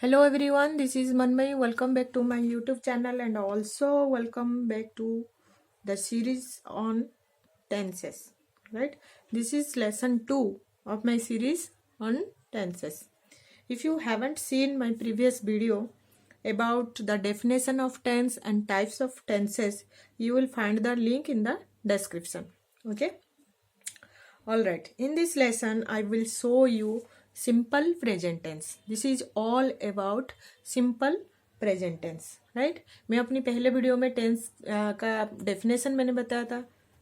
Hello everyone, this is Manmay. Welcome back to my YouTube channel and also welcome back to the series on tenses. Right? This is lesson 2 of my series on tenses. If you haven't seen my previous video about the definition of tense and types of tenses, you will find the link in the description. Okay? Alright, in this lesson I will show you simple present tense. This is all about simple present tense, right? मैं अपनी पहले video में tense का definition मैंने बताया था.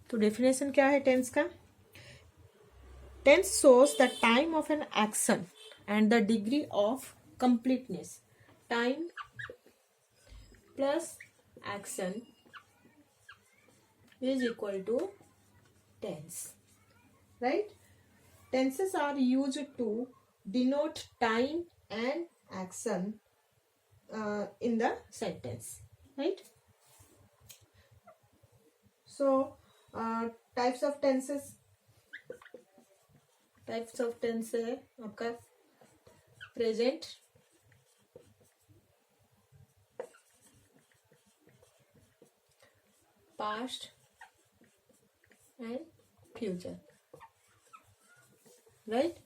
तो definition क्या है टेंस का? Tense shows the time of an action and the degree of completeness. Time plus action is equal to tense. Right? Tenses are used to denote time and action in the sentence. Right? So, types of tenses. Types of tense है आपका present, past and future. Right?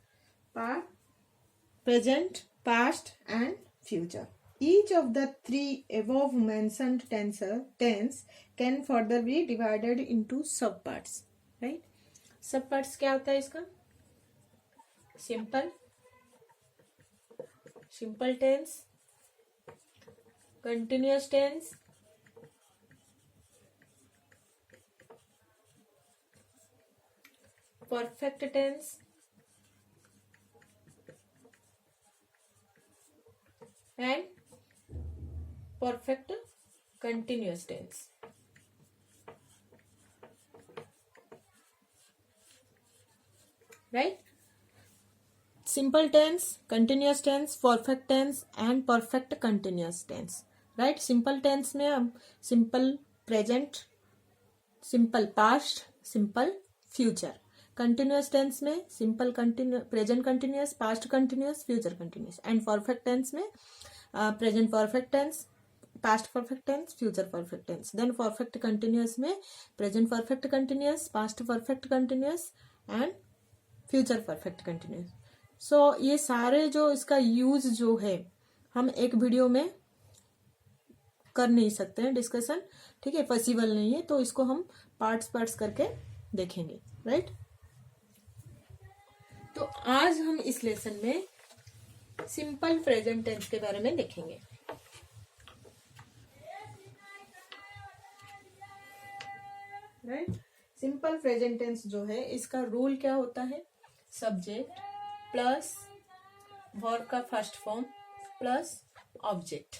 Present, past and future. Each of the three above mentioned tense can further be divided into subparts. Right? Subparts क्या होता है इसका? Simple tense, continuous tense, perfect tense and perfect continuous tense. Right? Simple tense, continuous tense, perfect tense and perfect continuous tense. Right? Simple tense में हम simple present, simple past, simple future. Continuous tense में simple present continuous, past continuous, future continuous. And perfect tense में present perfect tense, past perfect tense, future perfect tense. Then perfect continuous में present perfect continuous, past perfect continuous and future perfect continuous. So ये सारे जो इसका use जो है हम एक वीडियो में कर नहीं सकते हैं डिस्कशन, ठीक है, पॉसिबल नहीं है. तो इसको हम पार्ट्स करके देखेंगे. राइट? तो आज हम इस लेसन में सिंपल प्रेजेंट टेंस के बारे में देखेंगे. राइट? सिंपल प्रेजेंट टेंस जो है इसका रूल क्या होता है? सब्जेक्ट प्लस वर्ब का first form plus object.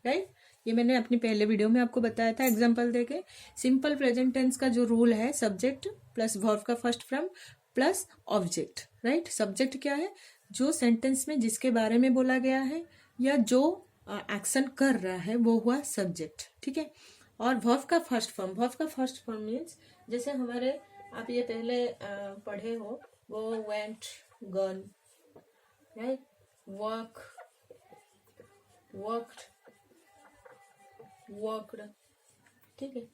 Right? ये मैंने अपनी पहले वीडियो में आपको बताया था एग्जांपल देके. सिंपल प्रेजेंट टेंस का जो रूल है सब्जेक्ट प्लस वर्ब का first form plus object. Right? Subject क्या है? जो सेंटेंस में जिसके बारे में बोला गया है या जो एक्शन कर रहा है वो हुआ सब्जेक्ट. ठीक है? और वर्ब का फर्स्ट फॉर्म मीन्स जैसे हमारे आप ये पहले पढ़े हो वो went, gone, write, work, worked, worked. ठीक है?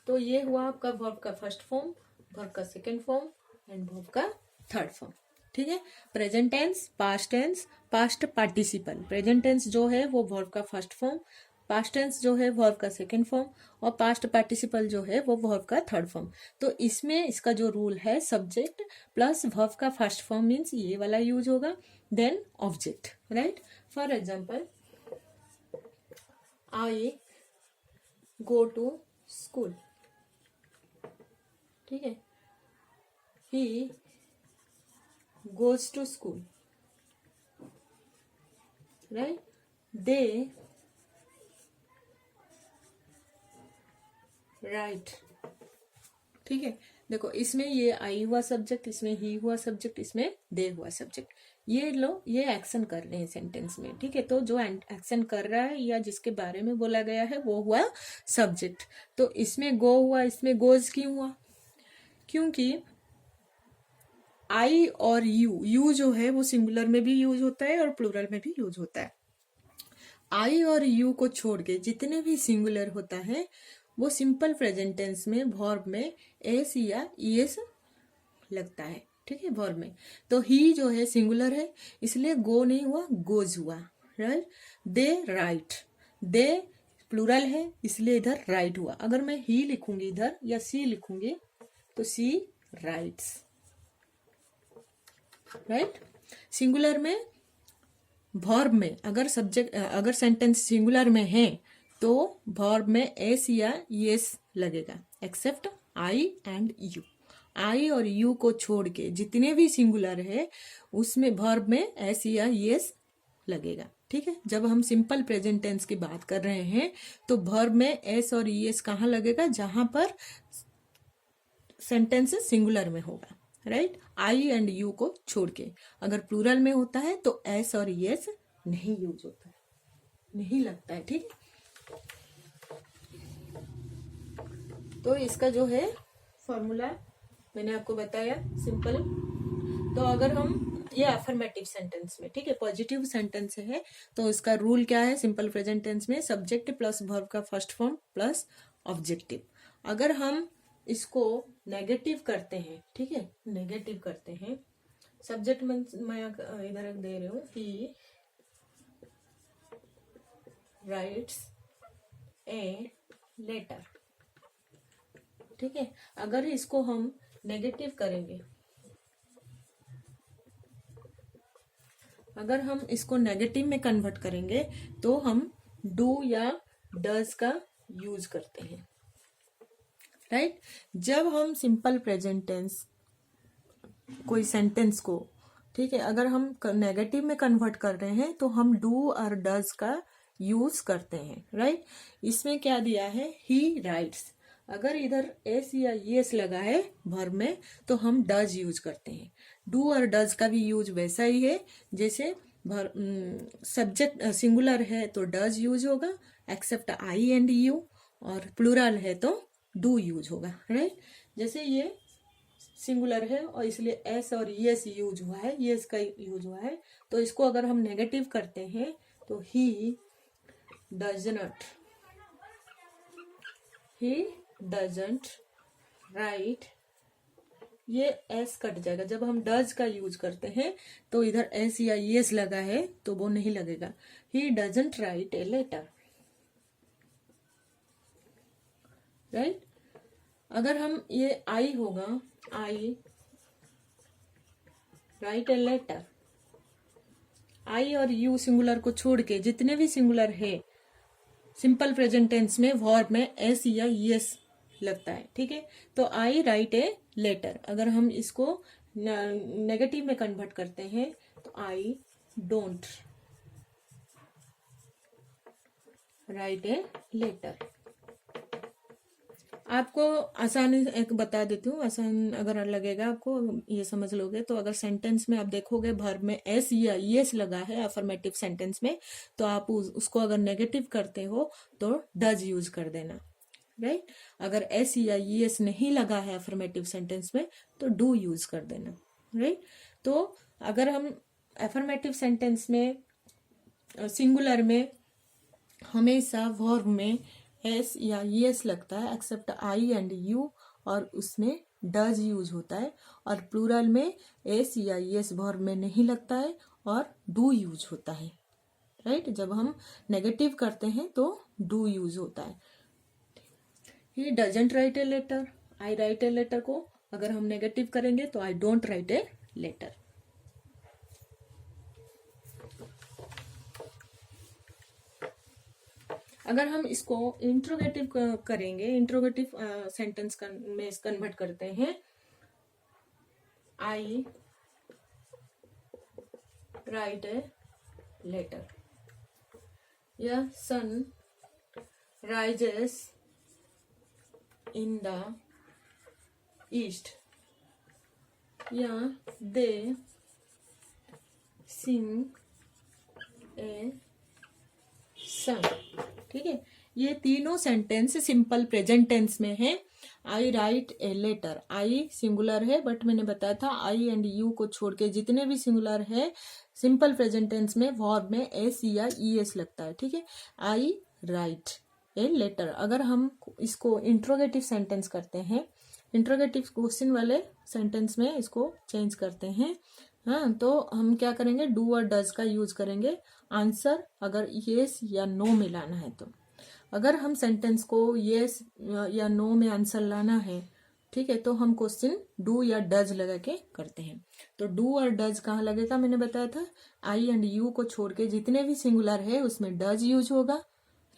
तो ये हुआ आपका वर्ब का फर्स्ट फॉर्म, वर्ब का सेकंड फॉर्म एंड वर्ब का थर्ड फॉर्म. ठीक है? Present tense, past tense, past participle. Present tense जो है वो वर्ब का फर्स्ट फॉर्म, पास्ट टेंस जो है वर्ब का सेकंड फॉर्म और पास्ट पार्टिसिपल जो है वो वर्ब का थर्ड फॉर्म. तो इसमें इसका जो रूल है सब्जेक्ट प्लस वर्ब का फर्स्ट फॉर्म मीन्स ये वाला यूज होगा, then object. Right? For example, I go to school. ठीक है? He goes to school. Right? They write. ठीक है? देखो इसमें ये आई हुआ सब्जेक्ट, इसमें ही हुआ सब्जेक्ट, इसमें दे हुआ सब्जेक्ट. ये लो, ये एक्शन कर रहे हैं सेंटेंस में. ठीक है? तो जो एक्शन कर रहा है या जिसके बारे में बोला गया है वो हुआ सब्जेक्ट. तो इसमें गो हुआ, इसमें गोज क्यों हुआ? क्योंकि आई और यू जो है वो सिंगुलर में भी यूज होता है और प्लूरल में भी यूज होता है। आई और यू को छोड़ के जितने भी सिंगुलर होता है वो सिंपल प्रेजेंट टेंस में वर्ब में एस या ईएस लगता है। ठीक है, वर्ब में तो ही जो है सिंगुलर है इसलिए गो नहीं हुआ, गोज हुआ। Right, they write, they plural है इसलिए इधर राइट हुआ। अगर मैं ही लिखूंगी इधर या सी लिखूंगी तो सी राइट्स। राइट, सिंगुलर में वर्ब में अगर सेंटेंस सिंगुलर में है तो वर्ब में एस या यस लगेगा, एक्सेप्ट आई एंड यू। आई और यू को छोड़ के जितने भी सिंगुलर है उसमें वर्ब में एस या यस लगेगा। ठीक है, जब हम सिंपल प्रेजेंट टेंस की बात कर रहे हैं तो वर्ब में एस और ईएस कहाँ लगेगा, जहां पर सेंटेंस सिंगुलर में होगा। राइट, आई एंड यू को छोड़ के। अगर प्लूरल में होता है तो एस और ईएस नहीं यूज होता है, नहीं लगता है। ठीक, तो इसका जो है फॉर्मूला मैंने आपको बताया सिंपल। तो अगर हम ये अफर्मेटिव सेंटेंस में, ठीक है, पॉजिटिव सेंटेंस है तो इसका रूल क्या है, सिंपल प्रेजेंट टेंस में सब्जेक्ट प्लस वर्ब का फर्स्ट फॉर्म प्लस ऑब्जेक्टिव। अगर हम इसको नेगेटिव करते हैं, ठीक है, नेगेटिव करते हैं, सब्जेक्ट मैं इधर दे रही हूं कि राइट्स ए लेटर। ठीक है, अगर इसको हम नेगेटिव करेंगे, अगर हम इसको नेगेटिव में कन्वर्ट करेंगे तो हम डू या डज का यूज करते हैं। राइट, जब हम सिंपल प्रेजेंट टेंस कोई सेंटेंस को, ठीक है, अगर हम नेगेटिव में कन्वर्ट कर रहे हैं तो हम डू और डज का यूज करते हैं। राइट, इसमें क्या दिया है, ही राइट्स। अगर इधर एस या यस लगा है वर्ब में तो हम डज यूज करते हैं। डू और डज का भी यूज वैसा ही है जैसे सब्जेक्ट सिंगुलर है तो डज यूज होगा एक्सेप्ट आई एंड यू, और प्लूरल है तो डू यूज होगा। राइट, जैसे ये सिंगुलर है और इसलिए एस और यस यूज हुआ है, यस का यूज हुआ है, तो इसको अगर हम नेगेटिव करते हैं तो ही डजंट राइट, ये एस कट जाएगा। जब हम डज का यूज करते हैं तो इधर एस या यस लगा है तो वो नहीं लगेगा। He doesn't write a letter. Right, अगर हम ये आई होगा, आई राइट ए लेटर, आई और यू सिंगुलर को छोड़ के जितने भी सिंगुलर है सिंपल प्रेजेंट टेंस में वर्ब में एस या यस लगता है। ठीक है, तो आई राइट ए लेटर। अगर हम इसको नेगेटिव में कन्वर्ट करते हैं तो I don't write a letter. आपको आसान एक बता देती हूँ, आसान अगर लगेगा आपको, ये समझ लोगे तो अगर सेंटेंस में आप देखोगे वर्ब में एस या यस लगा है अफर्मेटिव सेंटेंस में तो आप उसको अगर नेगेटिव करते हो तो डज यूज कर देना। राइट, अगर एस या यस नहीं लगा है अफर्मेटिव सेंटेंस में तो डू यूज कर देना। राइट, तो अगर हम अफर्मेटिव सेंटेंस में सिंगुलर में हमेशा वर्ब में एस या यस लगता है एक्सेप्ट आई एंड यू, और उसमें डज यूज होता है, और प्लूरल में एस या यस वर्ब में नहीं लगता है और डू यूज होता है। राइट, जब हम नेगेटिव करते हैं तो डू यूज होता है। He doesn't write a letter, I write a letter को अगर हम नेगेटिव करेंगे तो I don't write a letter. अगर हम इसको इंट्रोगेटिव करेंगे, इंट्रोगेटिव सेंटेंस में कन्वर्ट करते हैं, आई राइट ए लेटर, या sun rises in the east, या दे सिंग ए सॉन्ग। ठीक है, ये तीनों सेंटेंस सिंपल प्रेजेंट टेंस में है I write a letter, I singular है बट मैंने बताया था आई एंड यू को छोड़ के जितने भी सिंगुलर है सिंपल प्रेजेंट टेंस में वर्ब में एस या ई एस लगता है, ठीक है। I write a letter. अगर हम इसको इंट्रोगेटिव सेंटेंस करते हैं, इंट्रोगेटिव क्वेश्चन वाले सेंटेंस में इसको चेंज करते हैं, हाँ, तो हम क्या करेंगे, डू और डज का यूज करेंगे आंसर अगर येस या नो में लाना है तो। अगर हम सेंटेंस को येस या नो में आंसर लाना है, ठीक है, तो हम क्वेश्चन डू या डज लगा के करते हैं। तो डू और डज कहाँ लगेगा, मैंने बताया था आई एंड यू को छोड़ के जितने भी सिंगुलर है उसमें डज यूज होगा,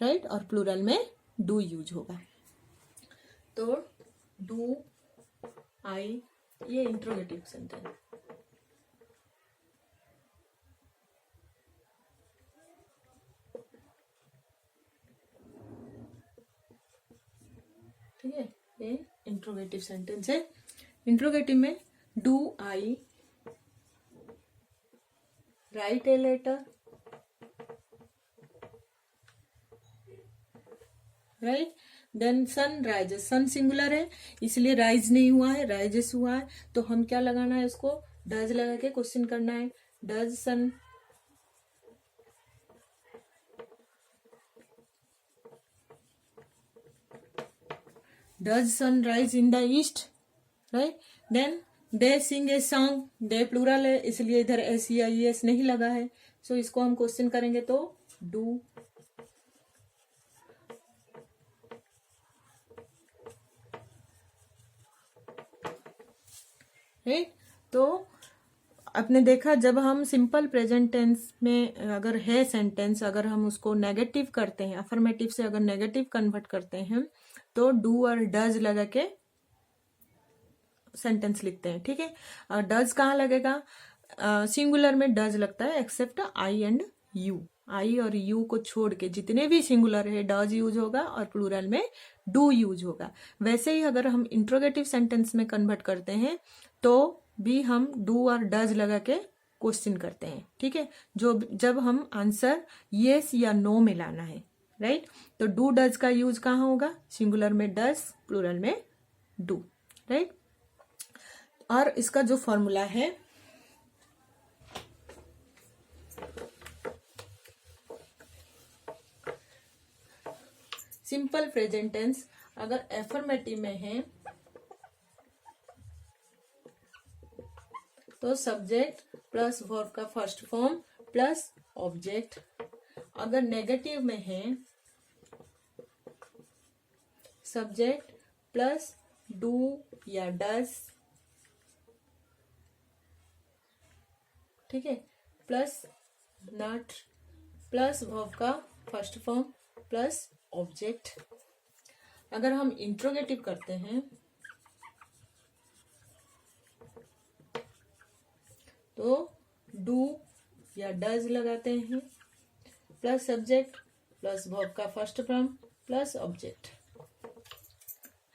राइट, और प्लूरल में डू यूज होगा। तो डू आई, ये इंट्रोगेटिव सेंटेंस। ठीक है, ये इंट्रोगेटिव सेंटेंस है। इंट्रोगेटिव में do I write a letter, right, then sun rises, sun singular है इसलिए राइज नहीं हुआ है, राइजेस हुआ है, तो हम क्या लगाना है, उसको डज लगा के क्वेश्चन करना है। Does sun Does sun rise in the east, right? Then they sing a song, they plural है इसलिए इधर एस या एस नहीं लगा है, सो इसको हम क्वेश्चन करेंगे तो डू है। तो आपने देखा जब हम सिंपल प्रेजेंट टेंस में अगर है सेंटेंस, अगर हम उसको नेगेटिव करते हैं, अफर्मेटिव से अगर नेगेटिव कन्वर्ट करते हैं तो डू और डज लगा के सेंटेंस लिखते हैं, ठीक है। और डज कहाँ लगेगा, सिंगुलर में डज लगता है एक्सेप्ट आई एंड यू, आई और यू को छोड़ के जितने भी सिंगुलर है डज यूज होगा और प्लूरल में डू यूज होगा। वैसे ही अगर हम इंट्रोगेटिव सेंटेंस में कन्वर्ट करते हैं तो भी हम डू और डज लगा के क्वेश्चन करते हैं, ठीक है, जो जब हम आंसर येस या नो में लाना है, राइट। तो डू डज का यूज कहाँ होगा, सिंगुलर में डज, प्लूरल में डू, राइट। और इसका जो फॉर्मूला है, सिंपल प्रेजेंट टेंस अगर एफर्मेटिव में है तो सब्जेक्ट प्लस वर्ब का फर्स्ट फॉर्म प्लस ऑब्जेक्ट, अगर नेगेटिव में है सब्जेक्ट प्लस डू या डज, ठीक है, प्लस नॉट प्लस वर्ब का फर्स्ट फॉर्म प्लस ऑब्जेक्ट। अगर हम इंट्रोगेटिव करते हैं तो डू या डज लगाते हैं प्लस सब्जेक्ट प्लस वर्ब का first form plus object,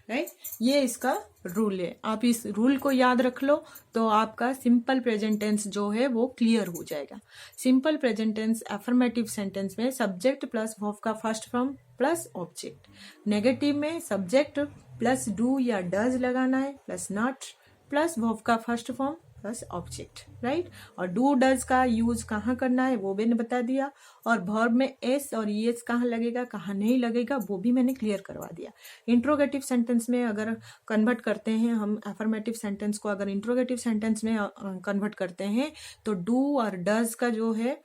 right. ये इसका रूल है, आप इस रूल को याद रख लो तो आपका सिंपल प्रेजेंट टेंस जो है वो क्लियर हो जाएगा। Simple present tense affirmative sentence में सब्जेक्ट प्लस वर्ब का first form plus object, negative में सब्जेक्ट प्लस डू या डज लगाना है प्लस नॉट प्लस वर्ब का first form plus object, right. और डू डज का यूज कहाँ करना है वो मैंने बता दिया, और वर्ब में एस और एस कहाँ लगेगा कहाँ नहीं लगेगा वो भी मैंने क्लियर करवा दिया। इंट्रोगेटिव सेंटेंस में अगर कन्वर्ट करते हैं हम अफर्मेटिव सेंटेंस को, अगर इंट्रोगेटिव सेंटेंस में कन्वर्ट करते हैं तो डू और डज का जो है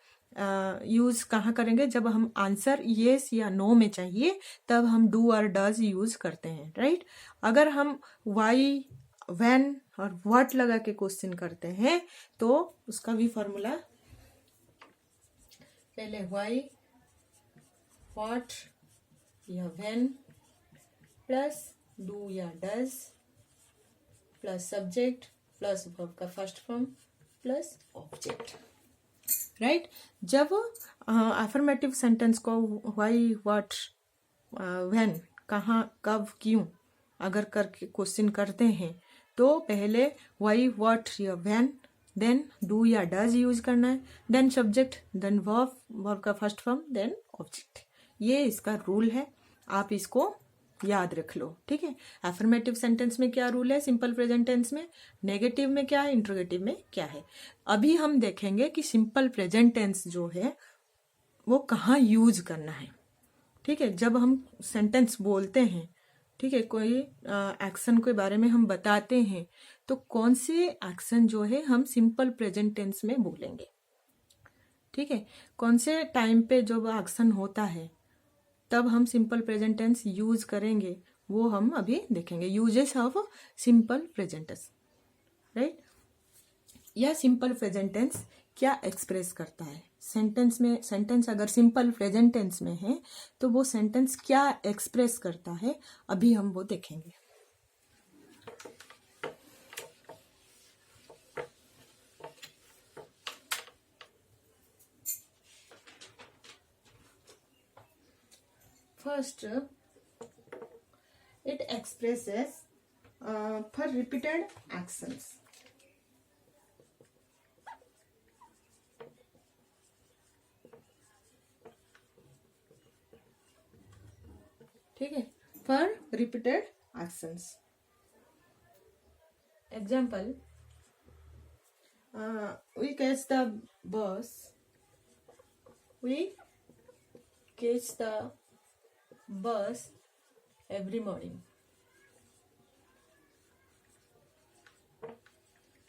यूज कहाँ करेंगे, जब हम आंसर येस या नो में चाहिए तब हम डू और डज यूज करते हैं, राइट। अगर हम वाई व्हेन और व्हाट लगा के क्वेश्चन करते हैं तो उसका भी फॉर्मूला, पहले व्हाई व्हाट या व्हेन प्लस डू या does plus subject plus verb का first form plus object, right. जब अफर्मेटिव सेंटेंस को व्हाई व्हाट व्हेन कहाँ कब क्यों अगर करके क्वेश्चन करते हैं तो पहले व्हाई व्हाट या व्हेन, देन डू या डज यूज करना है, then subject, then verb, verb का फर्स्ट फॉर्म, देन ऑब्जेक्ट। ये इसका रूल है, आप इसको याद रख लो, ठीक है। एफर्मेटिव सेंटेंस में क्या रूल है सिंपल प्रेजेंट टेंस में, नेगेटिव में क्या है, इंट्रोगेटिव में क्या है। अभी हम देखेंगे कि सिंपल प्रेजेंट टेंस जो है वो कहाँ यूज करना है, ठीक है। जब हम सेंटेंस बोलते हैं, ठीक है, कोई एक्शन के बारे में हम बताते हैं, तो कौन से एक्शन जो है हम सिंपल प्रेजेंट टेंस में बोलेंगे, ठीक है। कौन से टाइम पे जब एक्शन होता है तब हम सिंपल प्रेजेंट टेंस यूज करेंगे, वो हम अभी देखेंगे। Uses of simple present tense, right. या सिंपल प्रेजेंट टेंस क्या एक्सप्रेस करता है सेंटेंस में। सेंटेंस अगर सिंपल प्रेजेंट टेंस में है तो वो सेंटेंस क्या एक्सप्रेस करता है, अभी हम वो देखेंगे। First, it expresses for repeated actions, ठीक है, for repeated actions. Example, we catch the bus, we catch the bus every morning,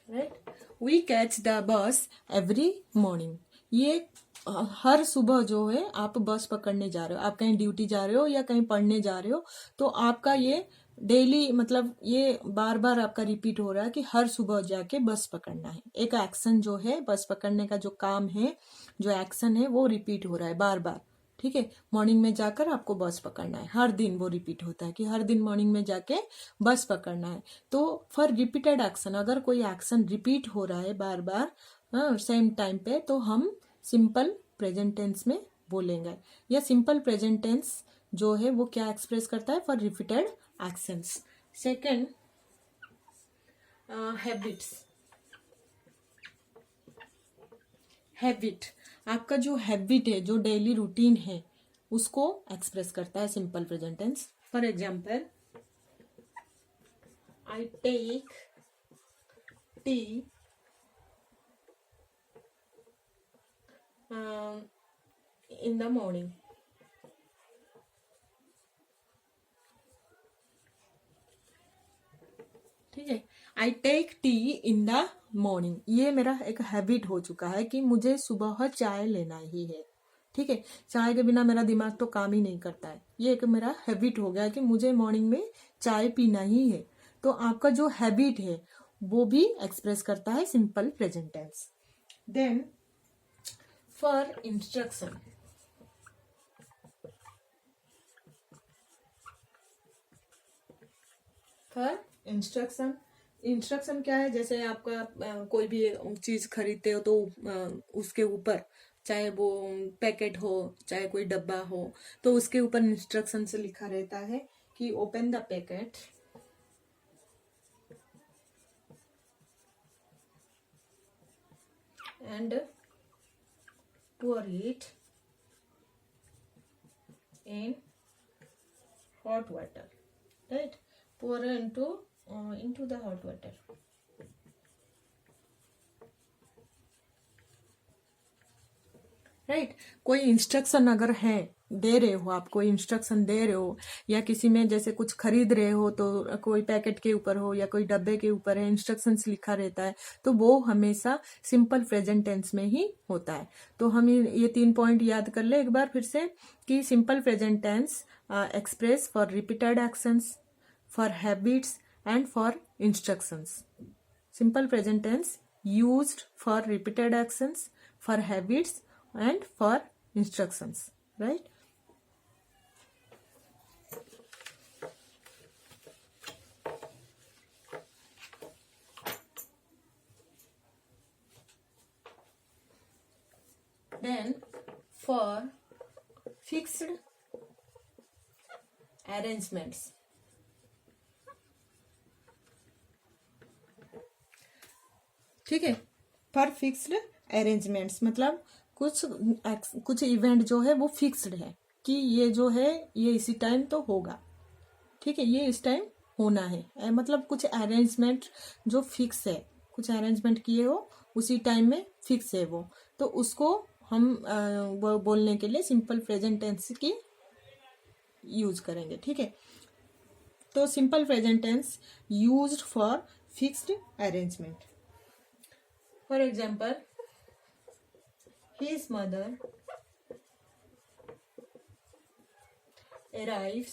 right. We catch the bus every morning. ये हर सुबह जो है आप बस पकड़ने जा रहे हो, आप कहीं ड्यूटी जा रहे हो या कहीं पढ़ने जा रहे हो, तो आपका ये डेली मतलब ये बार बार आपका रिपीट हो रहा है कि हर सुबह जाके बस पकड़ना है। एक एक्शन जो है बस पकड़ने का जो काम है, जो एक्शन है वो रिपीट हो रहा है बार बार, ठीक है। मॉर्निंग में जाकर आपको बस पकड़ना है, हर दिन वो रिपीट होता है कि हर दिन मॉर्निंग में जाके बस पकड़ना है। तो फॉर रिपीटेड एक्शन, अगर कोई एक्शन रिपीट हो रहा है बार बार सेम टाइम पे, तो हम सिंपल प्रेजेंट टेंस में बोलेंगे। या सिंपल प्रेजेंट टेंस जो है वो क्या एक्सप्रेस करता है, for repeated actions. Second, habits. Habit, आपका जो हैबिट है, जो डेली रूटीन है, उसको एक्सप्रेस करता है simple present tense. For example, I take tea in the morning, ठीक है। I take tea in the morning, ये मेरा एक हैबिट हो चुका है कि मुझे सुबह चाय लेना ही है, ठीक है। चाय के बिना मेरा दिमाग तो काम ही नहीं करता है, ये एक मेरा हैबिट हो गया है कि मुझे मॉर्निंग में चाय पीना ही है। तो आपका जो हैबिट है वो भी एक्सप्रेस करता है simple present tense. Then for instruction, for instruction, instruction क्या है, जैसे आपका कोई भी चीज खरीदते हो तो उसके ऊपर, चाहे वो पैकेट हो चाहे कोई डब्बा हो, तो उसके ऊपर इंस्ट्रक्शन से लिखा रहता है कि open the packet and pour it in hot water, right. Pour into the hot water, right. कोई इंस्ट्रक्शन अगर है, दे रहे हो, आप कोई इंस्ट्रक्शन दे रहे हो, या किसी में जैसे कुछ खरीद रहे हो तो कोई पैकेट के ऊपर हो या कोई डब्बे के ऊपर है, इंस्ट्रक्शंस लिखा रहता है, तो वो हमेशा सिंपल प्रेजेंट टेंस में ही होता है। तो हम ये 3 पॉइंट याद कर ले एक बार फिर से कि simple present tense express for repeated actions, for habits and for instructions. Simple present tense used for repeated actions, for habits and for instructions, right. Then for fixed arrangements, ठीक है। फॉर फिक्स्ड अरेंजमेंट्स मतलब कुछ event जो है वो fixed है कि ये जो है ये इसी टाइम तो होगा, ठीक है, ये इस टाइम होना है। मतलब कुछ अरेंजमेंट जो फिक्स है, कुछ अरेंजमेंट किए हो उसी टाइम में फिक्स है वो, तो उसको हम वो बोलने के लिए सिंपल प्रेजेंट टेंस की यूज करेंगे। ठीक है, तो simple present tense used for fixed arrangement. For example, his mother arrives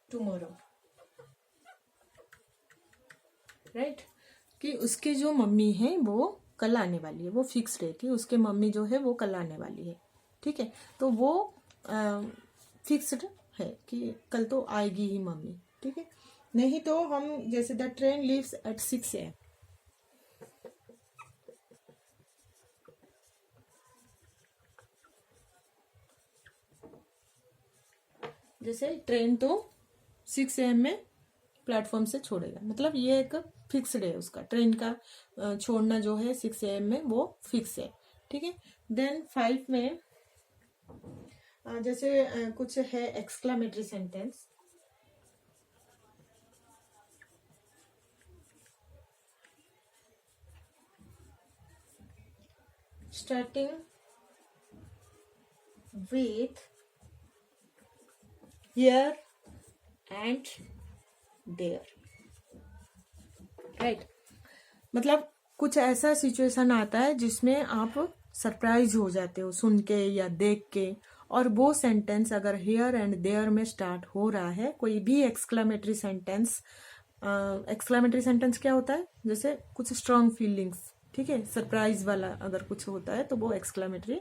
tomorrow, right, कि उसके जो मम्मी है वो कल आने वाली है, वो फिक्स है कि उसके मम्मी जो है वो कल आने वाली है। ठीक है, तो वो फिक्स्ड है कि कल तो आएगी ही मम्मी। ठीक है, नहीं तो हम जैसे the train leaves eight 6 AM, जैसे ट्रेन तो 6 AM में प्लेटफॉर्म से छोड़ेगा, मतलब ये एक फिक्स्ड है, उसका ट्रेन का छोड़ना जो है 6 AM में वो फिक्स है। ठीक है, देन 5 में जैसे कुछ है exclamatory sentence, starting with here and there, right, मतलब कुछ ऐसा सिचुएशन आता है जिसमें आप सरप्राइज हो जाते हो सुन के या देख के, और वो सेंटेंस अगर हियर एंड देयर में स्टार्ट हो रहा है, कोई भी एक्सक्लामेटरी सेंटेंस, एक्सक्लामेटरी सेंटेंस क्या होता है, जैसे कुछ स्ट्रांग फीलिंग्स, ठीक है, सरप्राइज वाला अगर कुछ होता है तो वो एक्सक्लामेटरी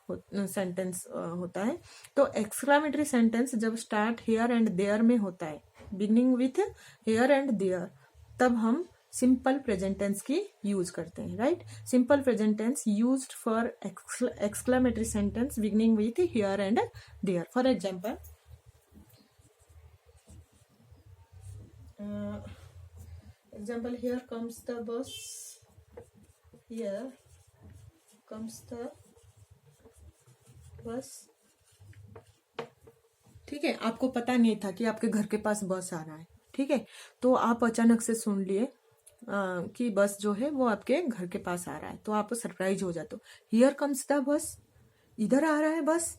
सेंटेंस होता है। तो एक्सक्लामेटरी सेंटेंस जब स्टार्ट हियर एंड देयर में होता है, beginning with here and there, तब हम सिंपल प्रेजेंट टेंस की यूज करते हैं, right. Simple present tense used for exclamatory sentence beginning with here and there. For example, here comes the bus, here comes the bus। ठीक है, आपको पता नहीं था कि आपके घर के पास बस आ रहा है, ठीक है, तो आप अचानक से सुन लिए कि बस जो है वो आपके घर के पास आ रहा है, तो आप सरप्राइज हो जाते हो, हियर कम्स द बस, इधर आ रहा है बस।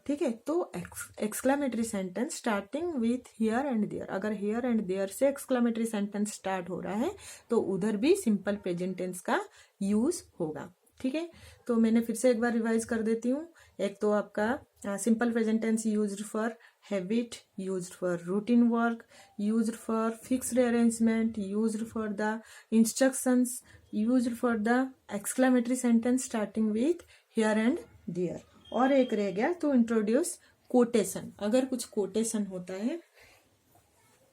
ठीक है, तो exclamatory sentence starting with here and there, अगर हियर एंड देयर से एक्सक्लामेटरी सेंटेंस स्टार्ट हो रहा है तो उधर भी सिंपल प्रेजेंट टेंस का यूज होगा। ठीक है, तो मैंने फिर से एक बार रिवाइज कर देती हूँ। एक तो आपका simple present tense used for habit, used for routine work, used for fixed arrangement, used for the instructions, used for the exclamatory sentence starting with here and there. और एक रह गया तो इंट्रोड्यूस कोटेशन, अगर कुछ कोटेशन होता है